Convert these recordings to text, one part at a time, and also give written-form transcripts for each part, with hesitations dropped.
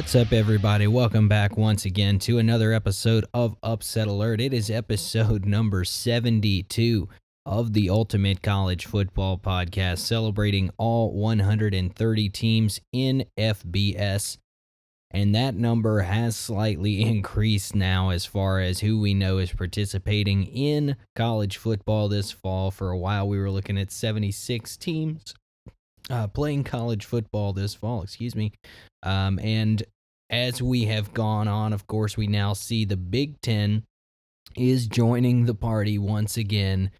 What's up, everybody? Welcome back once again to another episode of Upset Alert. It is episode number 72 of the Ultimate College Football Podcast, celebrating all 130 teams in FBS. And that number has slightly increased now as far as who we know is participating in college football this fall. For a while, we were looking at 76 teams playing college football this fall, and as we have gone on, of course, we now see the Big Ten is joining the party once again.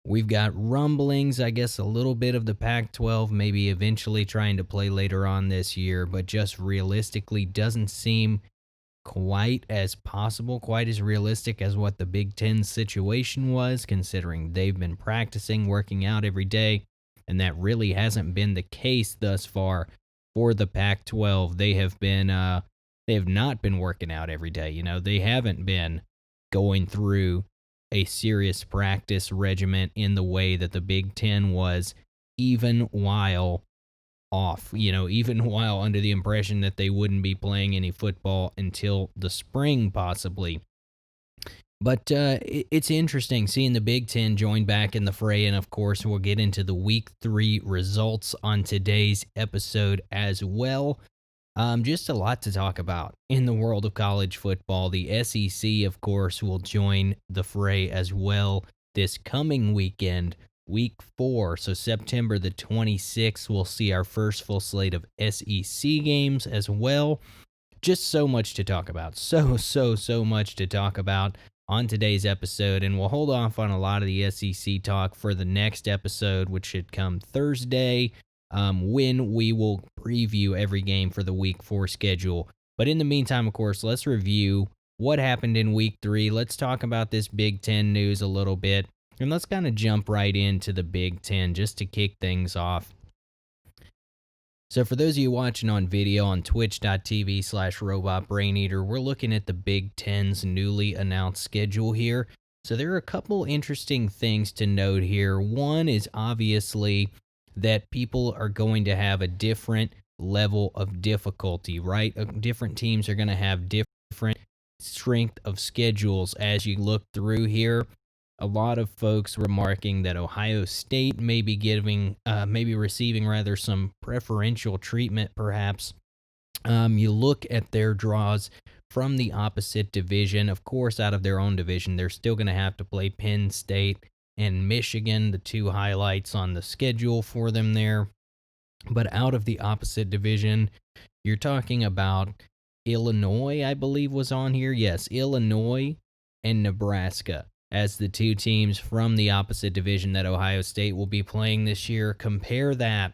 We've got rumblings, I guess, a little bit of the Pac-12 maybe eventually trying to play later on this year, but just realistically doesn't seem quite as possible, quite as realistic as what the Big Ten situation was, considering they've been practicing, working out every day, and that really hasn't been the case thus far for the Pac-12. They have not been working out every day. You know, they haven't been going through a serious practice regimen in the way that the Big Ten was, even while off, even while under the impression that they wouldn't be playing any football until the spring, possibly. But it's interesting seeing the Big Ten join back in the fray, and of course, we'll get into the Week 3 results on today's episode as well. Just a lot to talk about in the world of college football. The SEC, of course, will join the fray as well this coming weekend, Week 4. So September the 26th, we'll see our first full slate of SEC games as well. Just so much to talk about. So much to talk about on today's episode, and we'll hold off on a lot of the SEC talk for the next episode, which should come Thursday, when we will preview every game for the Week 4 schedule. But in the meantime, of course, let's review what happened in Week 3. Let's talk about this Big Ten news a little bit, and let's kind of jump right into the Big Ten just to kick things off. So for those of you watching on video on twitch.tv/robotbraineater, we're looking at the Big Ten's newly announced schedule here. So there are a couple interesting things to note here. One is obviously that people are going to have a different level of difficulty, right? Different teams are going to have different strength of schedules as you look through here. A lot of folks remarking that Ohio State may be receiving some preferential treatment, perhaps. You look at their draws from the opposite division. Of course, out of their own division, they're still going to have to play Penn State and Michigan, the two highlights on the schedule for them there. But out of the opposite division, you're talking about Illinois, I believe, was on here. Yes, Illinois and Nebraska as the two teams from the opposite division that Ohio State will be playing this year. Compare that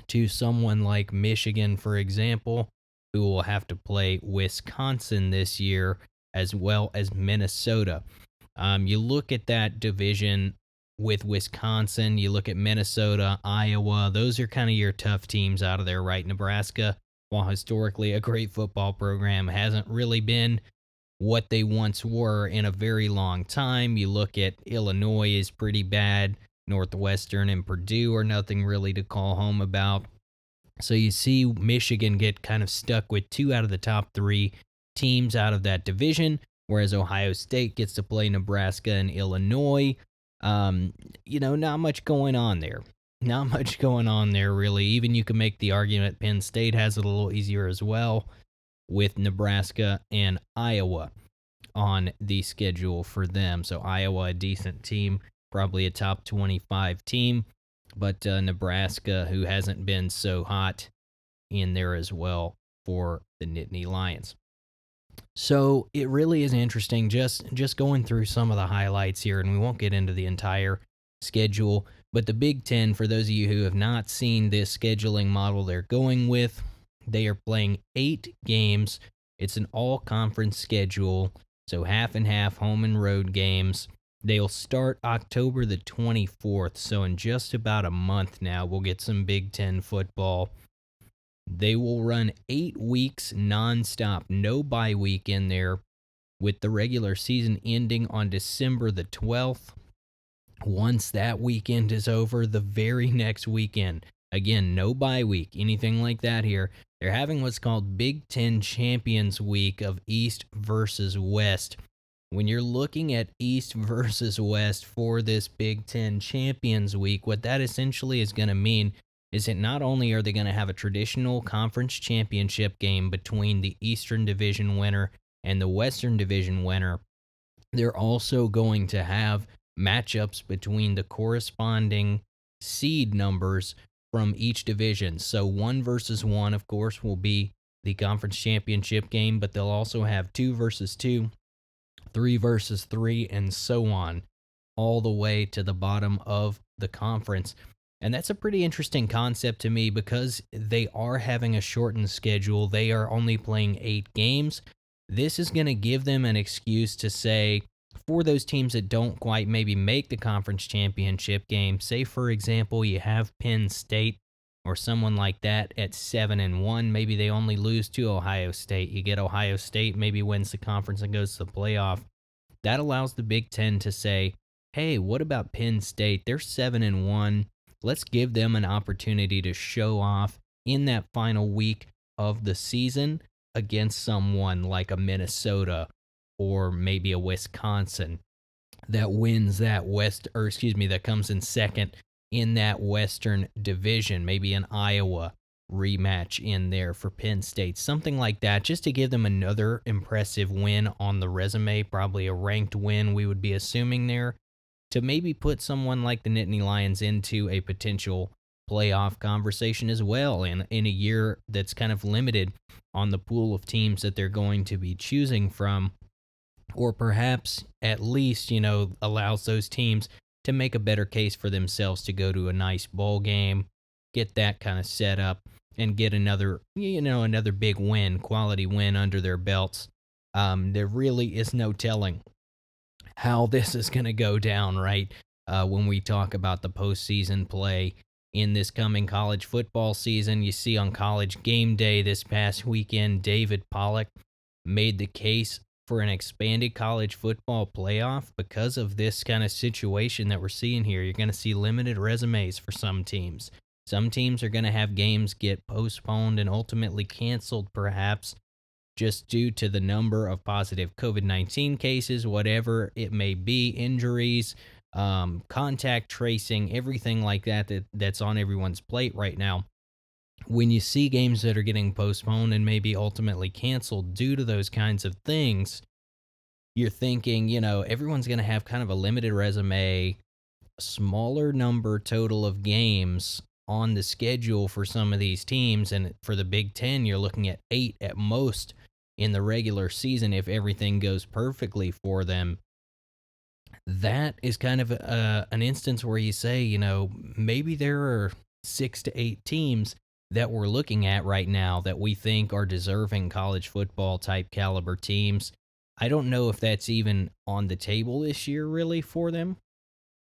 to someone like Michigan, for example, who will have to play Wisconsin this year, as well as Minnesota. You look at that division with Wisconsin, you look at Minnesota, Iowa, those are kind of your tough teams out of there, right? Nebraska, while historically a great football program, hasn't really been what they once were in a very long time. You look at Illinois is pretty bad. Northwestern and Purdue are nothing really to call home about. So you see Michigan get kind of stuck with 2 out of the top 3 teams out of that division, whereas Ohio State gets to play Nebraska and Illinois. Not much going on there. Not much going on there, really. Even you can make the argument Penn State has it a little easier as well, with Nebraska and Iowa on the schedule for them. So Iowa, a decent team, probably a top 25 team, but Nebraska, who hasn't been so hot, in there as well for the Nittany Lions. So it really is interesting just going through some of the highlights here, and we won't get into the entire schedule, but the Big Ten, for those of you who have not seen this scheduling model they're going with, they are playing 8 games. It's an all-conference schedule, so half and half home and road games. They'll start October the 24th, so in just about a month now, we'll get some Big Ten football. They will run 8 weeks nonstop, no bye week in there, with the regular season ending on December the 12th. Once that weekend is over, the very next weekend, again, no bye week, anything like that here, They're having what's called Big Ten Champions Week of East versus West. When you're looking at East versus West for this Big Ten Champions Week, what that essentially is going to mean is that not only are they going to have a traditional conference championship game between the Eastern Division winner and the Western Division winner, they're also going to have matchups between the corresponding seed numbers from each division. So one versus one, of course, will be the conference championship game, but they'll also have two versus two, three versus three, and so on, all the way to the bottom of the conference. And that's a pretty interesting concept to me because they are having a shortened schedule. They are only playing 8 games. This is going to give them an excuse to say, for those teams that don't quite maybe make the conference championship game, say for example, you have Penn State or someone like that at 7-1, maybe they only lose to Ohio State. You get Ohio State maybe wins the conference and goes to the playoff. That allows the Big Ten to say, hey, what about Penn State? They're 7-1. Let's give them an opportunity to show off in that final week of the season against someone like a Minnesota or maybe a Wisconsin that wins that that comes in second in that Western division, maybe an Iowa rematch in there for Penn State, something like that, just to give them another impressive win on the resume, probably a ranked win we would be assuming there, to maybe put someone like the Nittany Lions into a potential playoff conversation as well in a year that's kind of limited on the pool of teams that they're going to be choosing from, or perhaps at least, allows those teams to make a better case for themselves to go to a nice bowl game, get that kind of set up, and get another big win, quality win under their belts. There really is no telling how this is going to go down, right? When we talk about the postseason play in this coming college football season, you see on College Game Day this past weekend, David Pollock made the case for an expanded college football playoff because of this kind of situation that we're seeing here. You're going to see limited resumes for some teams. Some teams are going to have games get postponed and ultimately canceled, perhaps just due to the number of positive COVID-19 cases, whatever it may be, injuries, contact tracing, everything like that's on everyone's plate right now. When you see games that are getting postponed and maybe ultimately canceled due to those kinds of things, you're thinking, everyone's going to have kind of a limited resume, smaller number total of games on the schedule for some of these teams. And for the Big Ten, you're looking at 8 at most in the regular season if everything goes perfectly for them. That is kind of an instance where you say, maybe there are 6 to 8 teams that we're looking at right now that we think are deserving college football type caliber teams. I don't know if that's even on the table this year really for them,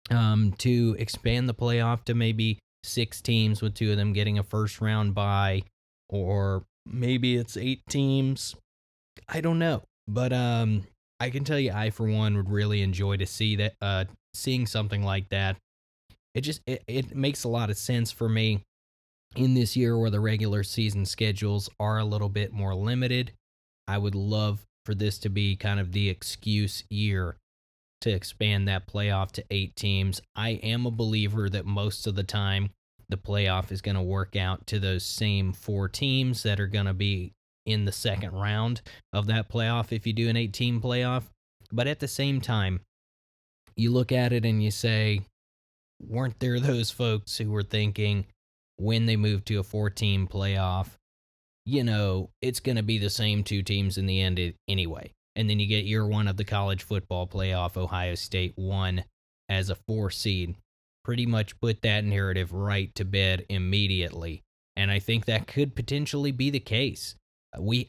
to expand the playoff to maybe 6 teams with 2 of them getting a first round bye, or maybe it's 8 teams. I don't know, but I can tell you, I for one would really enjoy to see that, seeing something like that. It makes a lot of sense for me in this year where the regular season schedules are a little bit more limited. I would love for this to be kind of the excuse year to expand that playoff to 8 teams. I am a believer that most of the time the playoff is going to work out to those same 4 teams that are going to be in the second round of that playoff if you do an 8-team playoff. But at the same time, you look at it and you say, weren't there those folks who were thinking when they moved to a 4-team playoff, it's going to be the same 2 teams in the end anyway. And then you get year 1 of the college football playoff, Ohio State won as a 4 seed. Pretty much put that narrative right to bed immediately. And I think that could potentially be the case.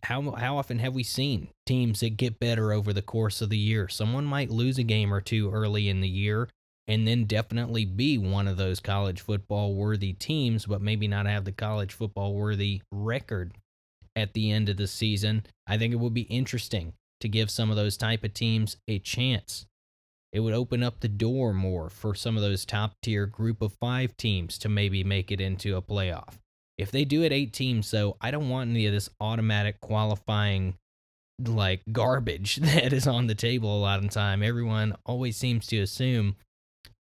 How often have we seen teams that get better over the course of the year? Someone might lose a game or 2 early in the year and then definitely be one of those college football worthy teams, but maybe not have the college football worthy record at the end of the season. I think it would be interesting to give some of those type of teams a chance. It would open up the door more for some of those top tier group of 5 teams to maybe make it into a playoff. If they do it 8 teams, though, I don't want any of this automatic qualifying like garbage that is on the table a lot of the time. Everyone always seems to assume,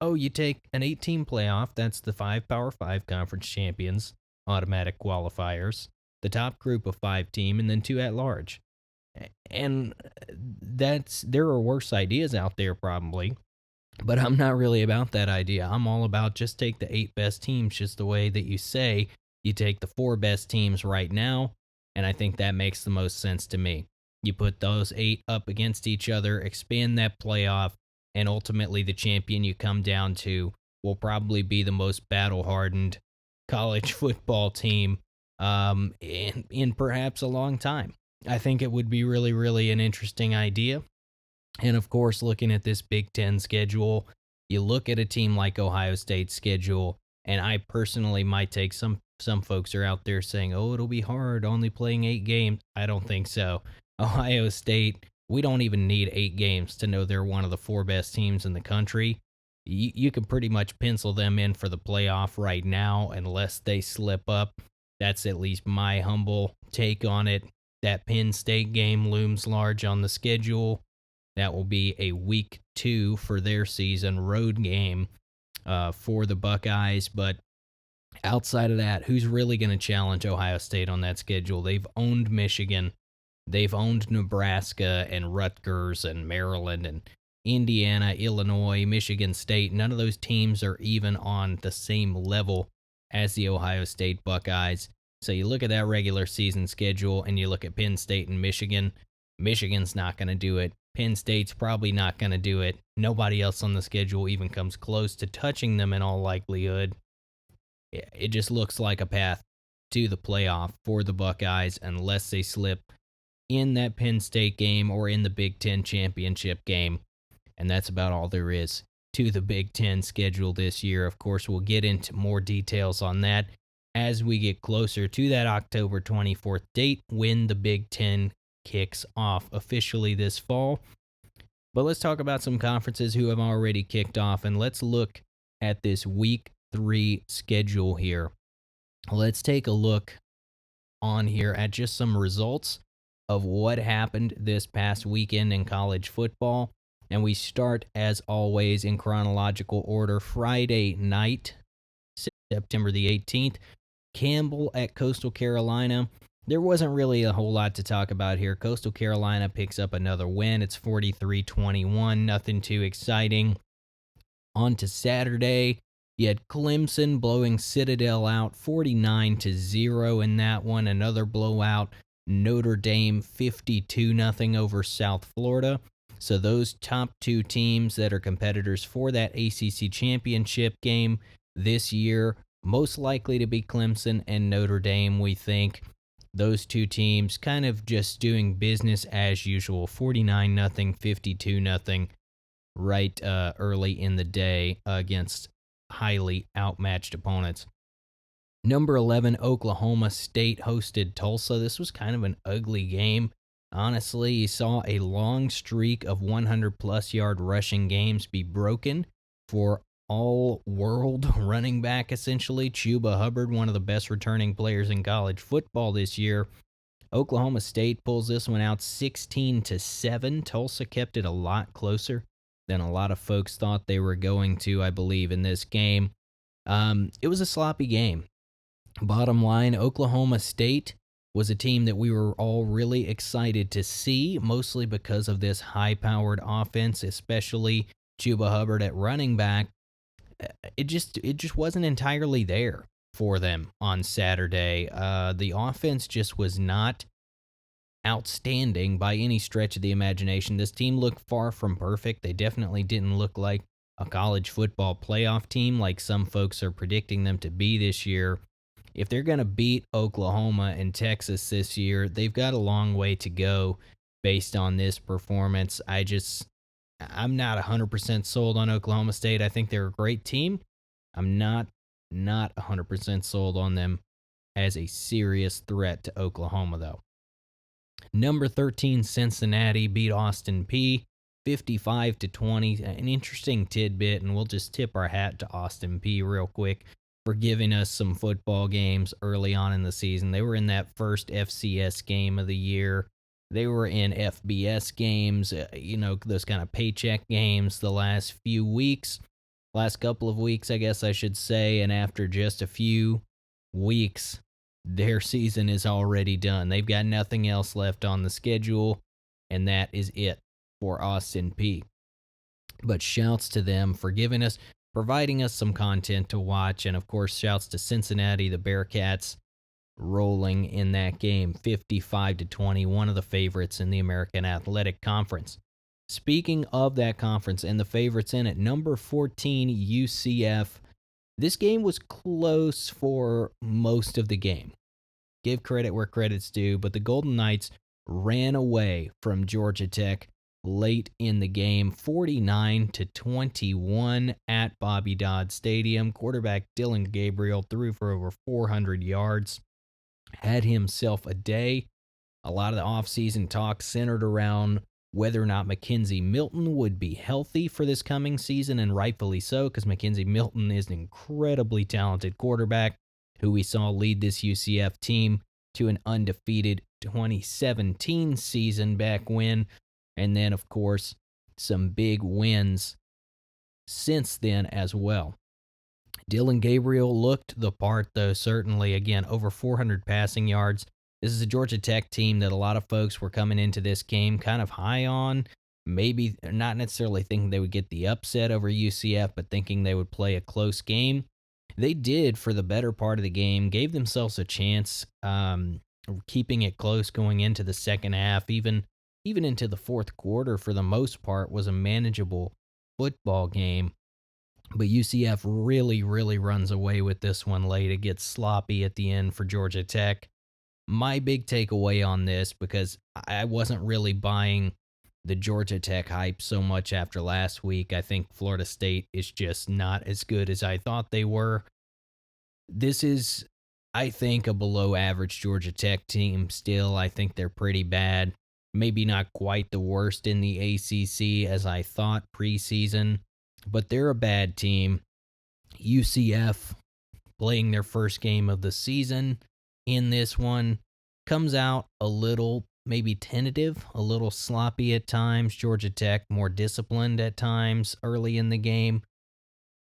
oh, you take an 8 team playoff, that's the 5 Power 5 conference champions, automatic qualifiers, the top group of 5 team, and then 2 at large. And there are worse ideas out there probably, but I'm not really about that idea. I'm all about just take the 8 best teams, just the way that you say you take the 4 best teams right now. And I think that makes the most sense to me. You put those 8 up against each other, expand that playoff, and ultimately the champion you come down to will probably be the most battle hardened college football team in perhaps a long time. I think it would be really, really an interesting idea. And of course, looking at this Big Ten schedule, you look at a team like Ohio State's schedule, and I personally might take some folks are out there saying, "Oh, it'll be hard, only playing 8 games." I don't think so. Ohio State, we don't even need 8 games to know they're one of the 4 best teams in the country. You can pretty much pencil them in for the playoff right now, unless they slip up. That's at least my humble take on it. That Penn State game looms large on the schedule. That will be a week 2 for their season road game for the Buckeyes. But outside of that, who's really going to challenge Ohio State on that schedule? They've owned Michigan. They've owned Nebraska and Rutgers and Maryland and Indiana, Illinois, Michigan State. None of those teams are even on the same level as the Ohio State Buckeyes. So you look at that regular season schedule and you look at Penn State and Michigan. Michigan's not going to do it. Penn State's probably not going to do it. Nobody else on the schedule even comes close to touching them in all likelihood. It just looks like a path to the playoff for the Buckeyes unless they slip in that Penn State game or in the Big Ten championship game. And that's about all there is to the Big Ten schedule this year. Of course, we'll get into more details on that as we get closer to that October 24th date when the Big Ten kicks off officially this fall. But let's talk about some conferences who have already kicked off, and let's look at this week 3 schedule here. Let's take a look on here at just some results of what happened this past weekend in college football. And we start, as always, in chronological order. Friday night, September the 18th, Campbell at Coastal Carolina. There wasn't really a whole lot to talk about here. Coastal Carolina picks up another win. It's 43-21, nothing too exciting. On to Saturday, you had Clemson blowing Citadel out 49-0 in that one. Another blowout. Notre Dame 52-0 over South Florida. So those top 2 teams that are competitors for that ACC championship game this year, most likely to be Clemson and Notre Dame, we think. Those 2 teams kind of just doing business as usual, 49-0, 52-0, right early in the day against highly outmatched opponents. Number 11, Oklahoma State hosted Tulsa. This was kind of an ugly game. Honestly, you saw a long streak of 100-plus yard rushing games be broken for all-world running back, essentially. Chuba Hubbard, one of the best returning players in college football this year. Oklahoma State pulls this one out 16-7. Tulsa kept it a lot closer than a lot of folks thought they were going to, I believe, in this game. It was a sloppy game. Bottom line, Oklahoma State was a team that we were all really excited to see, mostly because of this high-powered offense, especially Chuba Hubbard at running back. It just wasn't entirely there for them on Saturday. The offense just was not outstanding by any stretch of the imagination. This team looked far from perfect. They definitely didn't look like a college football playoff team like some folks are predicting them to be this year. If they're going to beat Oklahoma and Texas this year, they've got a long way to go based on this performance. I'm not 100% sold on Oklahoma State. I think they're a great team. I'm not 100% sold on them as a serious threat to Oklahoma, though. Number 13, Cincinnati beat Austin Peay 55-20. An interesting tidbit, and we'll just tip our hat to Austin Peay real quick. for giving us some football games early on in the season. They were in that first FCS game of the year. They were in FBS games, those kind of paycheck games the last few weeks, last couple of weeks, I guess I should say. And after just a few weeks, their season is already done. They've got nothing else left on the schedule, and that is it for Austin Peay. But shouts to them for giving us, providing us some content to watch. And of course, shouts to Cincinnati, the Bearcats, rolling in that game 55-20, one of the favorites in the American Athletic Conference. Speaking of that conference and the favorites in it, number 14 UCF. This game was close for most of the game. Give credit where credit's due, but the Golden Knights ran away from Georgia Tech late in the game, 49-21 at Bobby Dodd Stadium. Quarterback Dylan Gabriel threw for over 400 yards, had himself a day. A lot of the offseason talk centered around whether or not McKenzie Milton would be healthy for this coming season, and rightfully so, because McKenzie Milton is an incredibly talented quarterback who we saw lead this UCF team to an undefeated 2017 season back when. And then, of course, some big wins since then as well. Dylan Gabriel looked the part, though, certainly. Again, over 400 passing yards. This is a Georgia Tech team that a lot of folks were coming into this game kind of high on. Maybe not necessarily thinking they would get the upset over UCF, but thinking they would play a close game. They did for the better part of the game, gave themselves a chance, keeping it close going into the second half, even into the fourth quarter for the most part was a manageable football game. But UCF really, really runs away with this one late. It gets sloppy at the end for Georgia Tech. My big takeaway on this, because I wasn't really buying the Georgia Tech hype so much after last week. I think Florida State is just not as good as I thought they were. This is, I think, a below average Georgia Tech team still. I think they're pretty bad. Maybe not quite the worst in the ACC as I thought preseason, but they're a bad team. UCF, playing their first game of the season in this one, comes out a little maybe tentative, a little sloppy at times. Georgia Tech more disciplined at times early in the game.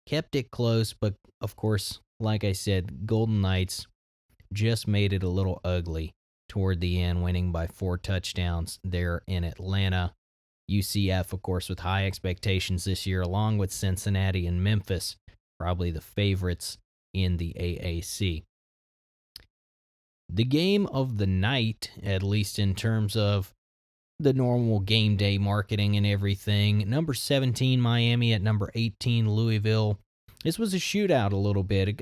Kept it close, but of course, like I said, Golden Knights just made it a little ugly toward the end, winning by 4 touchdowns there in Atlanta. UCF, of course, with high expectations this year, along with Cincinnati and Memphis, probably the favorites in the AAC. The game of the night, at least in terms of the normal game day marketing and everything, number 17 Miami at number 18 Louisville. This was a shootout a little bit.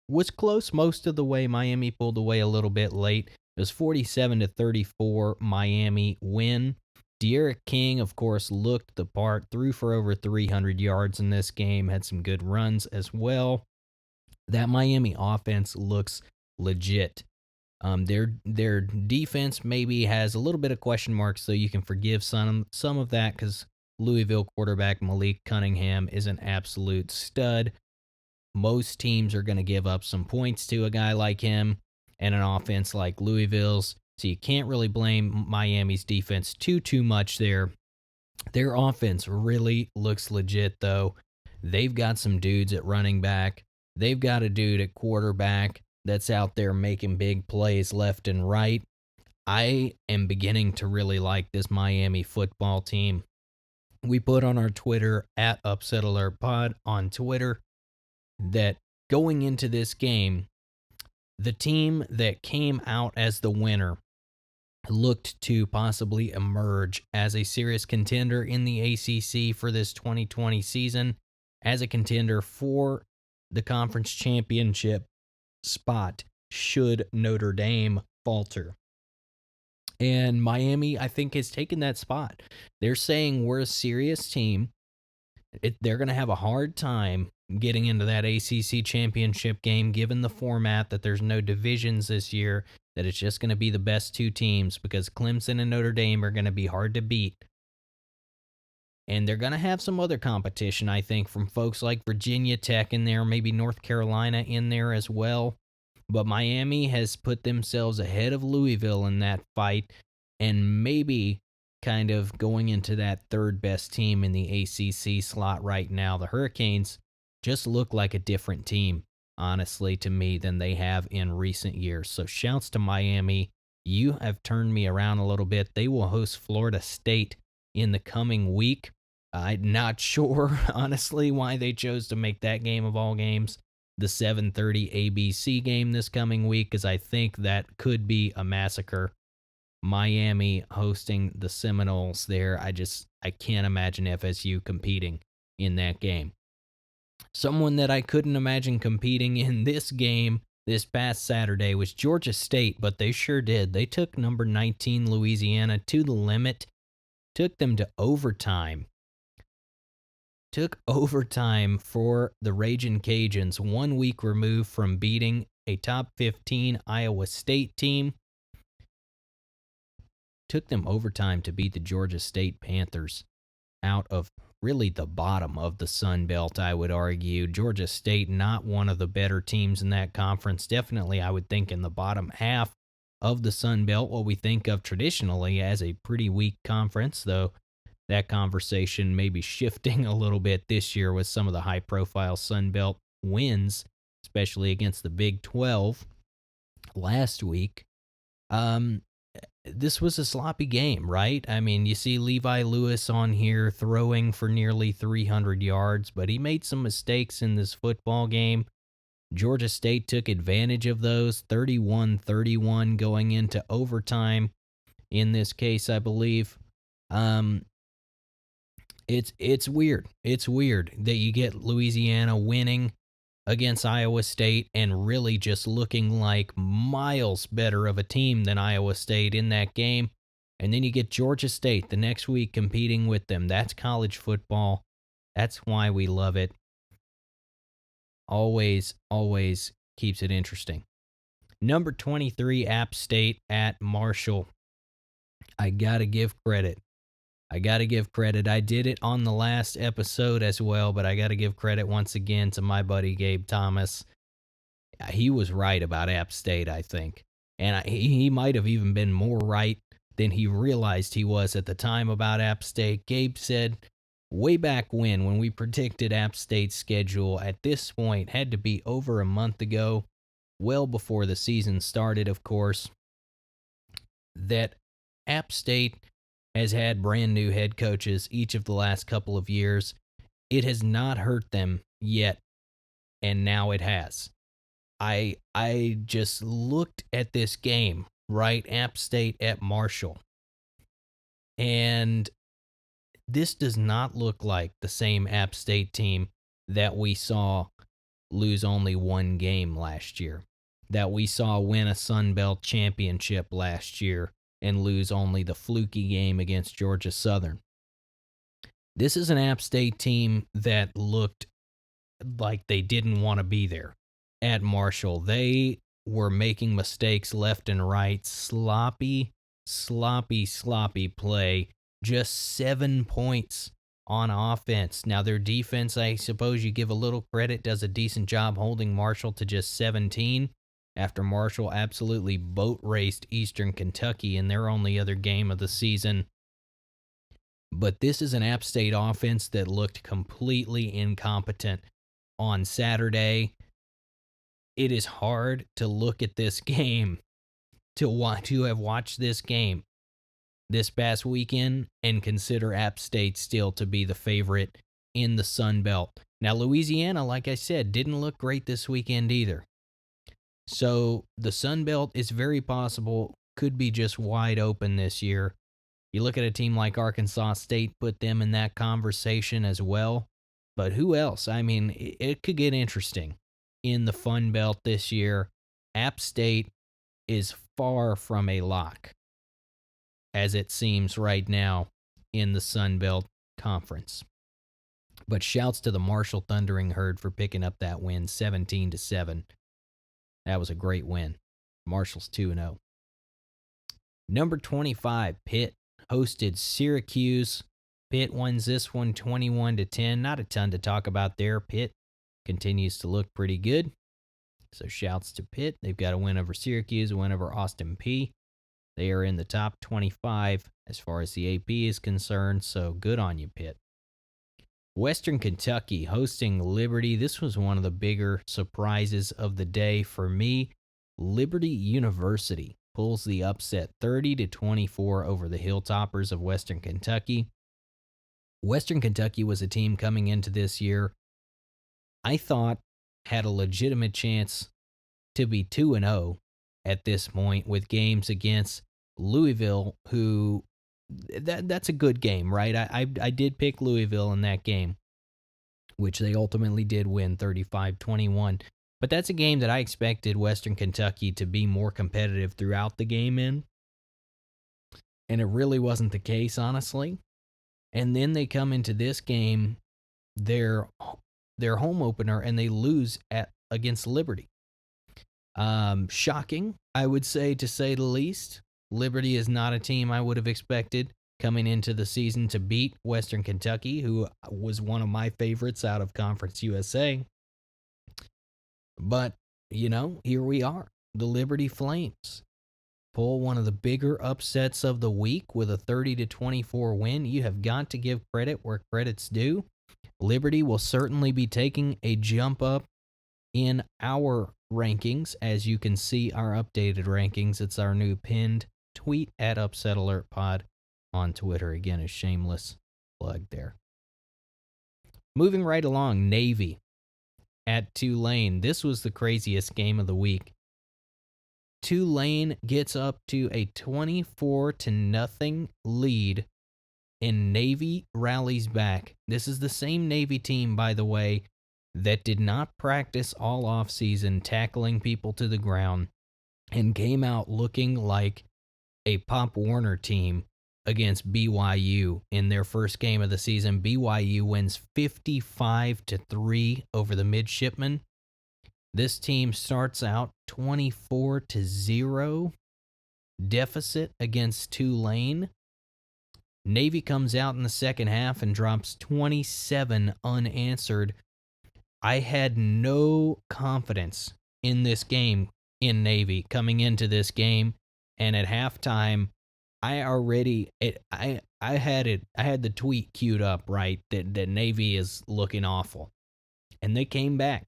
Was close most of the way. Miami pulled away a little bit late. It was 47-34 Miami win. De'Aaron King, of course, looked the part, threw for over 300 yards in this game, had some good runs as well. That Miami offense looks legit. Their defense maybe has a little bit of question marks, so you can forgive some of that because Louisville quarterback Malik Cunningham is an absolute stud. Most teams are going to give up some points to a guy like him and an offense like Louisville's, so you can't really blame Miami's defense too much there. Their offense really looks legit, though. They've got some dudes at running back. They've got a dude at quarterback that's out there making big plays left and right. I am beginning to really like this Miami football team. We put on our Twitter, at Upset Alert Pod on Twitter, that going into this game, the team that came out as the winner looked to possibly emerge as a serious contender in the ACC for this 2020 season, as a contender for the conference championship spot should Notre Dame falter. And Miami, I think, has taken that spot. They're saying we're a serious team. They're going to have a hard time getting into that ACC championship game, given the format that there's no divisions this year, that it's just going to be the best two teams because Clemson and Notre Dame are going to be hard to beat. And they're going to have some other competition, I think, from folks like Virginia Tech in there, maybe North Carolina in there as well. But Miami has put themselves ahead of Louisville in that fight, and maybe kind of going into that third best team in the ACC slot right now. The Hurricanes just look like a different team, honestly, to me than they have in recent years. So shouts to Miami. You have turned me around a little bit. They will host Florida State in the coming week. I'm not sure, honestly, why they chose to make that game of all games the 7:30 ABC game this coming week, because I think that could be a massacre. Miami hosting the Seminoles there. I can't imagine FSU competing in that game. Someone that I couldn't imagine competing in this game this past Saturday was Georgia State, but they sure did. They took number 19 Louisiana to the limit, took them to overtime. Took overtime for the Ragin' Cajuns, 1 week removed from beating a top 15 Iowa State team. Took them overtime to beat the Georgia State Panthers out of really the bottom of the Sun Belt, I would argue. Georgia State, not one of the better teams in that conference. Definitely, I would think, in the bottom half of the Sun Belt, what we think of traditionally as a pretty weak conference, though that conversation may be shifting a little bit this year with some of the high-profile Sun Belt wins, especially against the Big 12 last week. This was a sloppy game, right? I mean, you see Levi Lewis on here throwing for nearly 300 yards, but he made some mistakes in this football game. Georgia State took advantage of those, 31-31 going into overtime in this case, I believe. It's weird. It's weird that you get Louisiana winning against Iowa State and really just looking like miles better of a team than Iowa State in that game. And then you get Georgia State the next week competing with them. That's college football. That's why we love it. Always keeps it interesting. Number 23, App State at Marshall. I got to give credit. I did it on the last episode as well, but I got to give credit once again to my buddy Gabe Thomas. He was right about App State, I think. And he might have even been more right than he realized he was at the time about App State. Gabe said way back when we predicted App State's schedule, at this point, had to be over a month ago, well before the season started, of course, that App State has had brand new head coaches each of the last couple of years. It has not hurt them yet, and now it has. I just looked at this game, right? App State at Marshall. And this does not look like the same App State team that we saw lose only one game last year, that we saw win a Sun Belt championship last year and lose only the fluky game against Georgia Southern. This is an App State team that looked like they didn't want to be there at Marshall. They were making mistakes left and right. Sloppy play. Just 7 points on offense. Now, their defense, I suppose you give a little credit, does a decent job holding Marshall to just 17. After Marshall absolutely boat raced Eastern Kentucky in their only other game of the season. But this is an App State offense that looked completely incompetent on Saturday. It is hard to look at this game, to have watched this game this past weekend and consider App State still to be the favorite in the Sun Belt. Now, Louisiana, like I said, didn't look great this weekend either. So the Sun Belt is very possible, could be just wide open this year. You look at a team like Arkansas State, put them in that conversation as well. But who else? I mean, it could get interesting in the Fun Belt this year. App State is far from a lock, as it seems right now in the Sun Belt Conference. But shouts to the Marshall Thundering Herd for picking up that win, 17-7. That was a great win. Marshall's 2-0. Number 25, Pitt hosted Syracuse. Pitt wins this one 21-10. Not a ton to talk about there. Pitt continues to look pretty good. So shouts to Pitt. They've got a win over Syracuse, a win over Austin Peay. They are in the top 25 as far as the AP is concerned, so good on you, Pitt. Western Kentucky hosting Liberty. This was one of the bigger surprises of the day for me. Liberty University pulls the upset 30-24 over the Hilltoppers of Western Kentucky. Western Kentucky was a team coming into this year I thought had a legitimate chance to be 2-0 at this point with games against Louisville, who that's a good game, right? I did pick Louisville in that game, which they ultimately did win 35-21. But that's a game that I expected Western Kentucky to be more competitive throughout the game in. And it really wasn't the case, honestly. And then they come into this game, their home opener, and they lose against Liberty. Shocking, I would say, to say the least. Liberty is not a team I would have expected coming into the season to beat Western Kentucky, who was one of my favorites out of Conference USA. But, here we are. The Liberty Flames pull one of the bigger upsets of the week with a 30-24 win. You have got to give credit where credit's due. Liberty will certainly be taking a jump up in our rankings. As you can see, our updated rankings. It's our new pinned tweet at Upset Alert Pod on Twitter. Again, a shameless plug there. Moving right along, Navy at Tulane. This was the craziest game of the week. Tulane gets up to a 24-0 lead, and Navy rallies back. This is the same Navy team, by the way, that did not practice all offseason tackling people to the ground and came out looking like a Pop Warner team against BYU in their first game of the season. BYU wins 55-3 over the Midshipmen. This team starts out 24-0 deficit against Tulane. Navy comes out in the second half and drops 27 unanswered. I had no confidence in this game in Navy coming into this game, and at halftime, I had the tweet queued up, right, that Navy is looking awful. And they came back.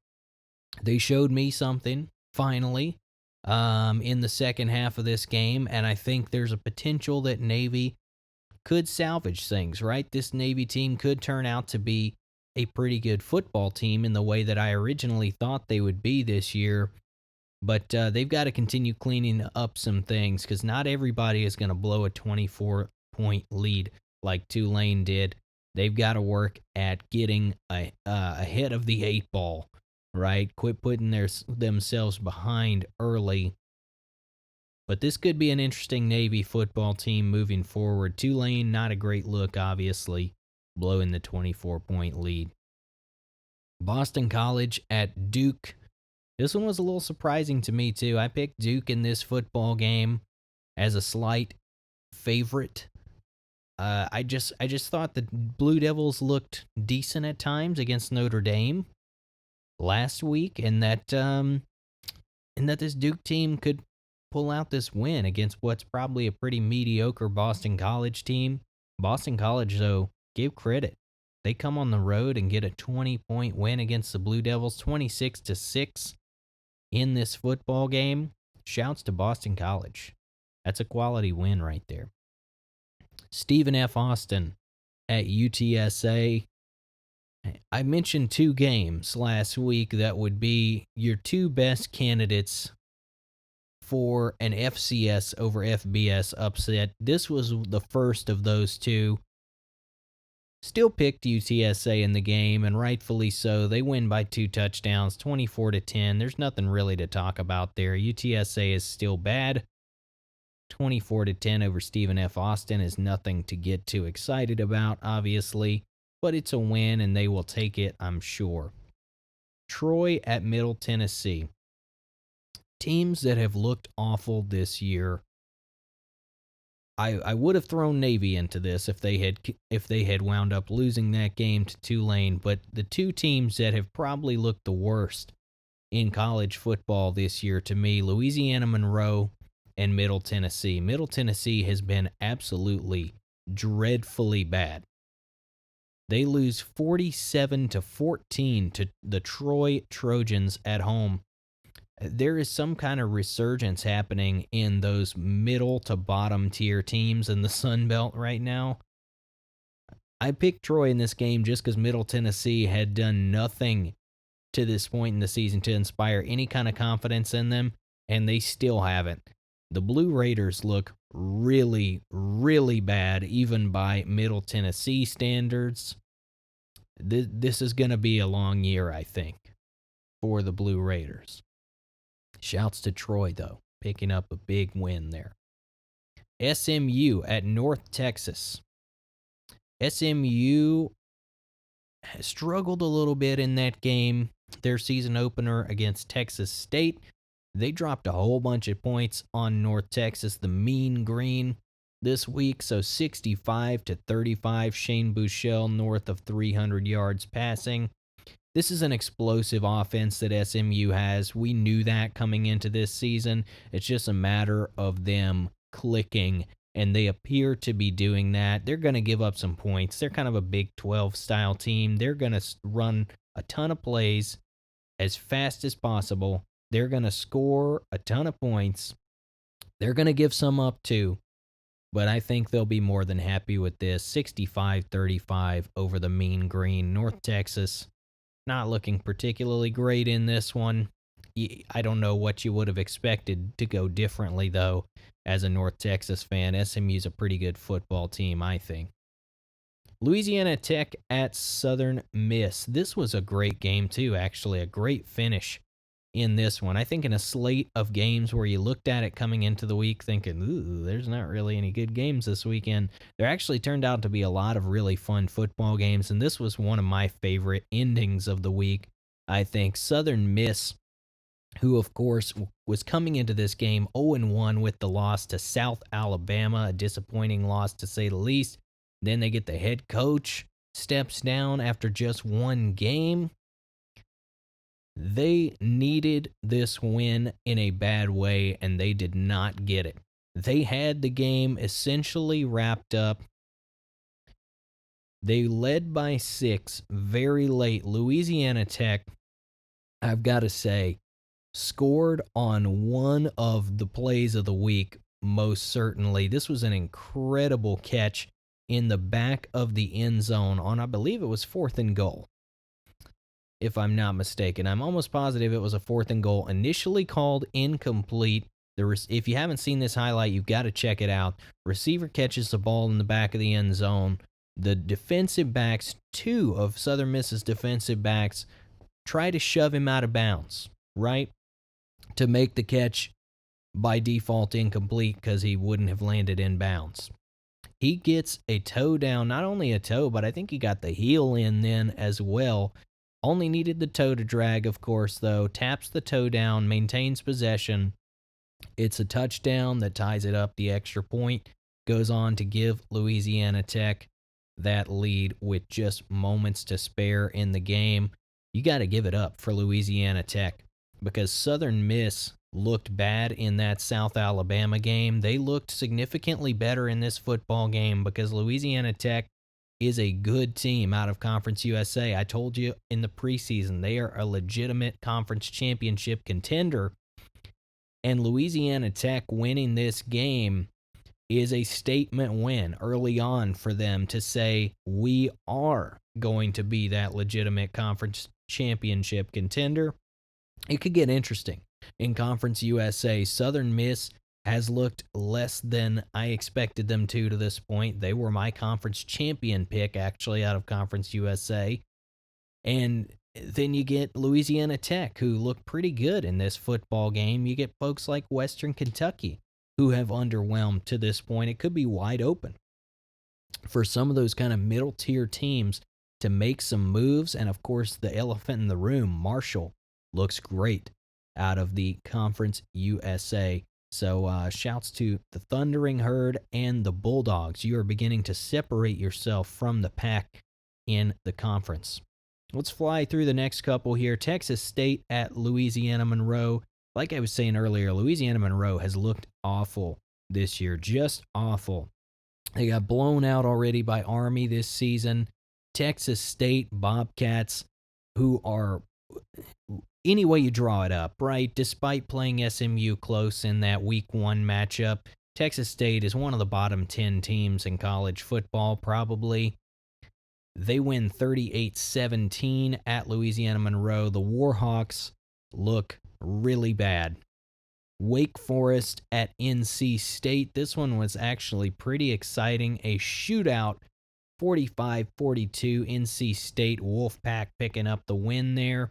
They showed me something, finally, in the second half of this game, and I think there's a potential that Navy could salvage things, right? This Navy team could turn out to be a pretty good football team in the way that I originally thought they would be this year. But they've got to continue cleaning up some things because not everybody is going to blow a 24-point lead like Tulane did. They've got to work at getting ahead of the 8-ball, right? Quit putting themselves behind early. But this could be an interesting Navy football team moving forward. Tulane, not a great look, obviously, blowing the 24-point lead. Boston College at Duke. This one was a little surprising to me, too. I picked Duke in this football game as a slight favorite. I just thought the Blue Devils looked decent at times against Notre Dame last week, and that this Duke team could pull out this win against what's probably a pretty mediocre Boston College team. Boston College, though, give credit. They come on the road and get a 20-point win against the Blue Devils, 26-6 in this football game. Shouts to Boston College. That's a quality win right there. Stephen F. Austin at UTSA. I mentioned two games last week that would be your two best candidates for an FCS over FBS upset. This was the first of those two. Still picked UTSA in the game, and rightfully so. They win by 2 touchdowns, 24-10. There's nothing really to talk about there. UTSA is still bad. 24-10 over Stephen F. Austin is nothing to get too excited about, obviously, but it's a win, and they will take it, I'm sure. Troy at Middle Tennessee. Teams that have looked awful this year. I would have thrown Navy into this if they had wound up losing that game to Tulane, but the two teams that have probably looked the worst in college football this year to me, Louisiana Monroe and Middle Tennessee. Middle Tennessee has been absolutely dreadfully bad. They lose 47-14 to the Troy Trojans at home. There is some kind of resurgence happening in those middle to bottom tier teams in the Sun Belt right now. I picked Troy in this game just because Middle Tennessee had done nothing to this point in the season to inspire any kind of confidence in them, and they still haven't. The Blue Raiders look really, really bad, even by Middle Tennessee standards. This is going to be a long year, I think, for the Blue Raiders. Shouts to Troy, though, picking up a big win there. SMU at North Texas. SMU has struggled a little bit in that game, their season opener against Texas State. They dropped a whole bunch of points on North Texas, the Mean Green, this week. So 65-35, Shane Buechele north of 300 yards passing. This is an explosive offense that SMU has. We knew that coming into this season. It's just a matter of them clicking, and they appear to be doing that. They're going to give up some points. They're kind of a Big 12 style team. They're going to run a ton of plays as fast as possible. They're going to score a ton of points. They're going to give some up too, but I think they'll be more than happy with this. 65-35 over the Mean Green. North Texas not looking particularly great in this one. I don't know what you would have expected to go differently, though, as a North Texas fan. SMU's a pretty good football team, I think. Louisiana Tech at Southern Miss. This was a great game, too, actually. A great finish in this one. I think in a slate of games where you looked at it coming into the week thinking, ooh, there's not really any good games this weekend, there actually turned out to be a lot of really fun football games, and this was one of my favorite endings of the week. I think Southern Miss, who of course was coming into this game 0-1 with the loss to South Alabama, a disappointing loss to say the least. Then they get the head coach steps down after just one game. They needed this win in a bad way, and they did not get it. They had the game essentially wrapped up. They led by 6 very late. Louisiana Tech, I've got to say, scored on one of the plays of the week, most certainly. This was an incredible catch in the back of the end zone on, I believe it was 4th and goal, if I'm not mistaken. I'm almost positive it was a 4th and goal, initially called incomplete. If you haven't seen this highlight, you've got to check it out. Receiver catches the ball in the back of the end zone. The defensive backs, 2 of Southern Miss's defensive backs, try to shove him out of bounds, right? To make the catch by default incomplete because he wouldn't have landed in bounds. He gets a toe down, not only a toe, but I think he got the heel in then as well. Only needed the toe to drag, of course, though. Taps the toe down, maintains possession. It's a touchdown that ties it up the extra point. Goes on to give Louisiana Tech that lead with just moments to spare in the game. You got to give it up for Louisiana Tech because Southern Miss looked bad in that South Alabama game. They looked significantly better in this football game because Louisiana Tech is a good team out of Conference USA. I told you in the preseason, they are a legitimate conference championship contender. And Louisiana Tech winning this game is a statement win early on for them to say, we are going to be that legitimate conference championship contender. It could get interesting in Conference USA. Southern Miss has looked less than I expected them to this point. They were my conference champion pick, actually, out of Conference USA. And then you get Louisiana Tech, who look pretty good in this football game. You get folks like Western Kentucky, who have underwhelmed to this point. It could be wide open for some of those kind of middle-tier teams to make some moves. And, of course, the elephant in the room, Marshall, looks great out of the Conference USA. So shouts to the Thundering Herd and the Bulldogs. You are beginning to separate yourself from the pack in the conference. Let's fly through the next couple here. Texas State at Louisiana Monroe. Like I was saying earlier, Louisiana Monroe has looked awful this year, just awful. They got blown out already by Army this season. Texas State Bobcats, who are, any way you draw it up, right? Despite playing SMU close in that week 1 matchup, Texas State is one of the bottom 10 teams in college football, probably. They win 38-17 at Louisiana Monroe. The Warhawks look really bad. Wake Forest at NC State. This one was actually pretty exciting. A shootout, 45-42. NC State Wolfpack picking up the win there.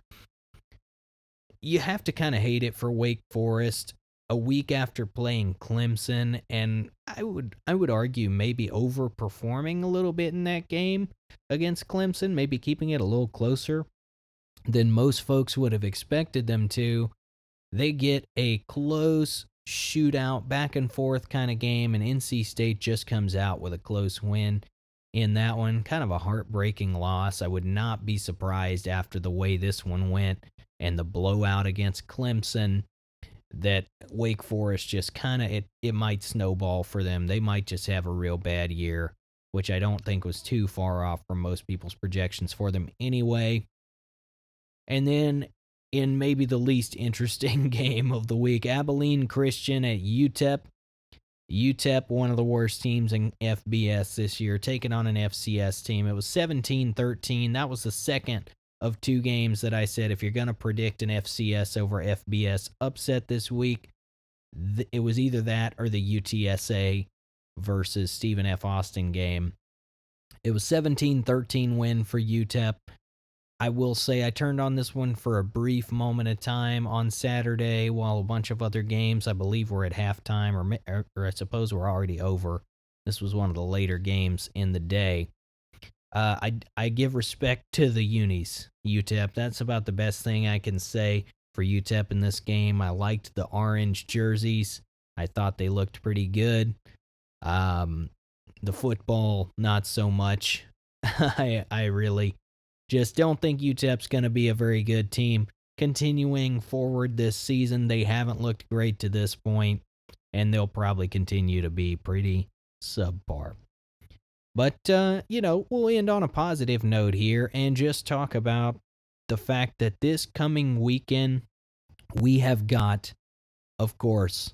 You have to kind of hate it for Wake Forest a week after playing Clemson, and I would argue maybe overperforming a little bit in that game against Clemson, maybe keeping it a little closer than most folks would have expected them to. They get a close shootout, back and forth kind of game, and NC State just comes out with a close win in that one. Kind of a heartbreaking loss. I would not be surprised after the way this one went and the blowout against Clemson that Wake Forest just kind of, it might snowball for them. They might just have a real bad year, which I don't think was too far off from most people's projections for them anyway. And then in maybe the least interesting game of the week, Abilene Christian at UTEP. UTEP, one of the worst teams in FBS this year, taking on an FCS team. It was 17-13. That was the second of 2 games that I said if you're going to predict an FCS over FBS upset this week, it was either that or the UTSA versus Stephen F. Austin game. It was 17-13 win for UTEP. I will say I turned on this one for a brief moment of time on Saturday while a bunch of other games, I believe, were at halftime, or I suppose were already over. This was one of the later games in the day. I give respect to the unis, UTEP. That's about the best thing I can say for UTEP in this game. I liked the orange jerseys. I thought they looked pretty good. The football, not so much. I really just don't think UTEP's going to be a very good team continuing forward this season. They haven't looked great to this point, and they'll probably continue to be pretty subpar. But, we'll end on a positive note here and just talk about the fact that this coming weekend, we have got, of course,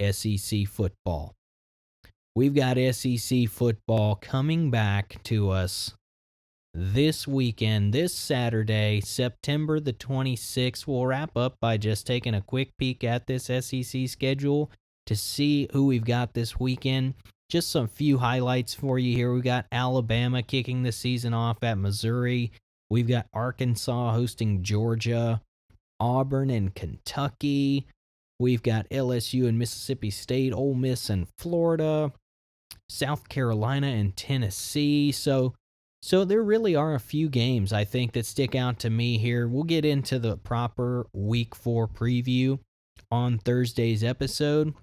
SEC football. We've got SEC football coming back to us this weekend, this Saturday, September the 26th. We'll wrap up by just taking a quick peek at this SEC schedule to see who we've got this weekend. Just some few highlights for you here. We've got Alabama kicking the season off at Missouri. We've got Arkansas hosting Georgia, Auburn and Kentucky. We've got LSU and Mississippi State, Ole Miss and Florida, South Carolina and Tennessee. So there really are a few games, I think, that stick out to me here. We'll get into the proper Week 4 preview on Thursday's episode.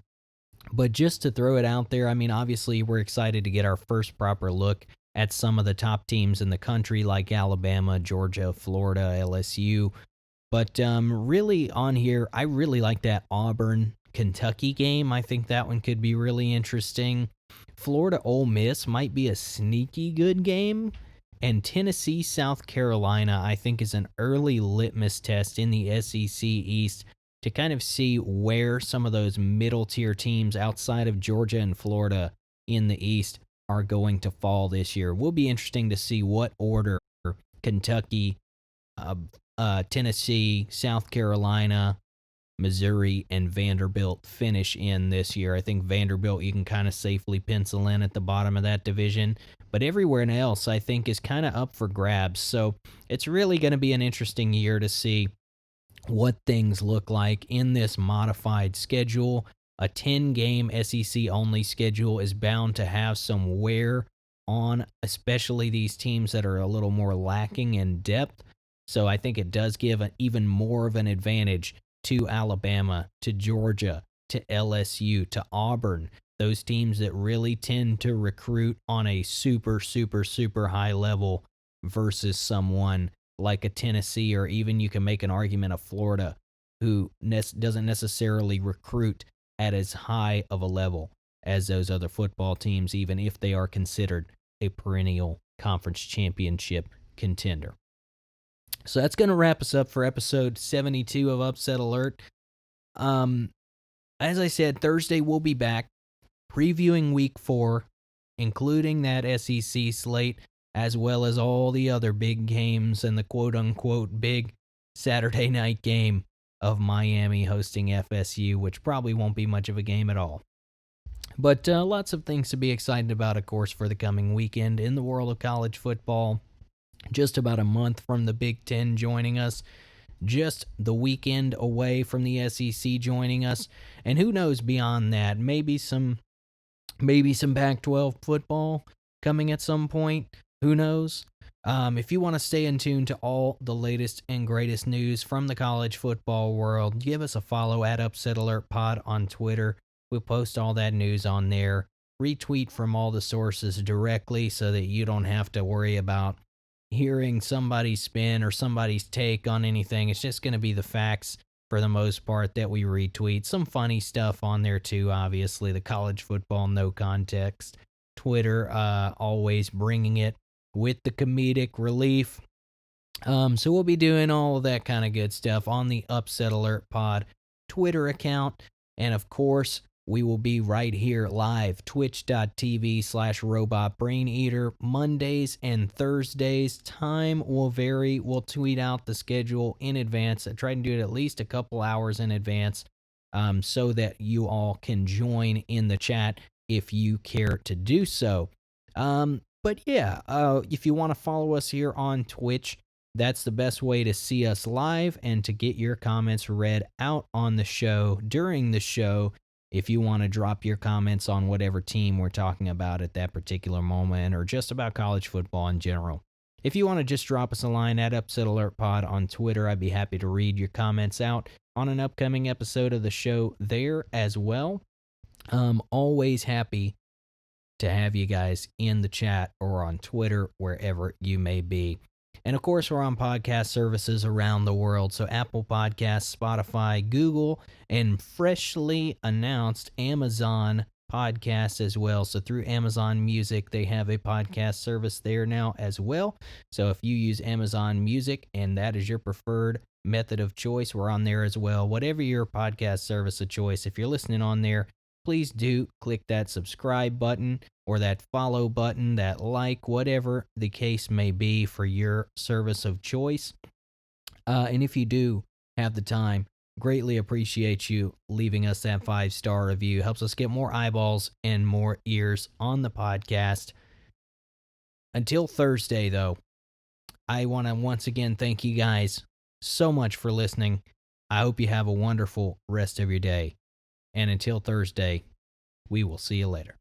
But just to throw it out there, I mean, obviously, we're excited to get our first proper look at some of the top teams in the country like Alabama, Georgia, Florida, LSU. But really on here, I really like that Auburn-Kentucky game. I think that one could be really interesting. Florida-Ole Miss might be a sneaky good game. And Tennessee-South Carolina, I think, is an early litmus test in the SEC East to kind of see where some of those middle-tier teams outside of Georgia and Florida in the East are going to fall this year. Will be interesting to see what order Kentucky, Tennessee, South Carolina, Missouri, and Vanderbilt finish in this year. I think Vanderbilt you can kind of safely pencil in at the bottom of that division. But everywhere else, I think, is kind of up for grabs. So it's really going to be an interesting year to see what things look like in this modified schedule. A 10-game SEC-only schedule is bound to have some wear on, especially these teams that are a little more lacking in depth. So I think it does give even more of an advantage to Alabama, to Georgia, to LSU, to Auburn, those teams that really tend to recruit on a super, super, super high level versus someone like a Tennessee, or even you can make an argument of Florida, who doesn't necessarily recruit at as high of a level as those other football teams, even if they are considered a perennial conference championship contender. So that's going to wrap us up for episode 72 of Upset Alert. As I said, Thursday we'll be back previewing week 4, including that SEC slate, as well as all the other big games and the quote-unquote big Saturday night game of Miami hosting FSU, which probably won't be much of a game at all. But lots of things to be excited about, of course, for the coming weekend in the world of college football. Just about a month from the Big Ten joining us. Just the weekend away from the SEC joining us. And who knows beyond that, maybe some Pac-12 football coming at some point. Who knows? If you want to stay in tune to all the latest and greatest news from the college football world, give us a follow at Upset Alert Pod on Twitter. We'll post all that news on there. Retweet from all the sources directly so that you don't have to worry about hearing somebody's spin or somebody's take on anything. It's just going to be the facts for the most part that we retweet. Some funny stuff on there too, obviously. The college football no context. Twitter always bringing it with the comedic relief. So we'll be doing all of that kind of good stuff on the Upset Alert Pod Twitter account. And of course, we will be right here live, twitch.tv/robotbraineater, Mondays and Thursdays. Time will vary. We'll tweet out the schedule in advance. I try to do it at least a couple hours in advance so that you all can join in the chat if you care to do so. But yeah, if you want to follow us here on Twitch, that's the best way to see us live and to get your comments read out on the show during the show. If you want to drop your comments on whatever team we're talking about at that particular moment, or just about college football in general. If you want to just drop us a line at Upset Alert Pod on Twitter, I'd be happy to read your comments out on an upcoming episode of the show there as well. Always happy to have you guys in the chat or on Twitter, wherever you may be. And of course, we're on podcast services around the world. So Apple Podcasts, Spotify, Google, and freshly announced Amazon Podcasts as well. So through Amazon Music, they have a podcast service there now as well. So if you use Amazon Music and that is your preferred method of choice, we're on there as well. Whatever your podcast service of choice, if you're listening on there, please do click that subscribe button or that follow button, that like, whatever the case may be for your service of choice. And if you do have the time, greatly appreciate you leaving us that 5-star review. Helps us get more eyeballs and more ears on the podcast. Until Thursday, though, I want to once again thank you guys so much for listening. I hope you have a wonderful rest of your day. And until Thursday, we will see you later.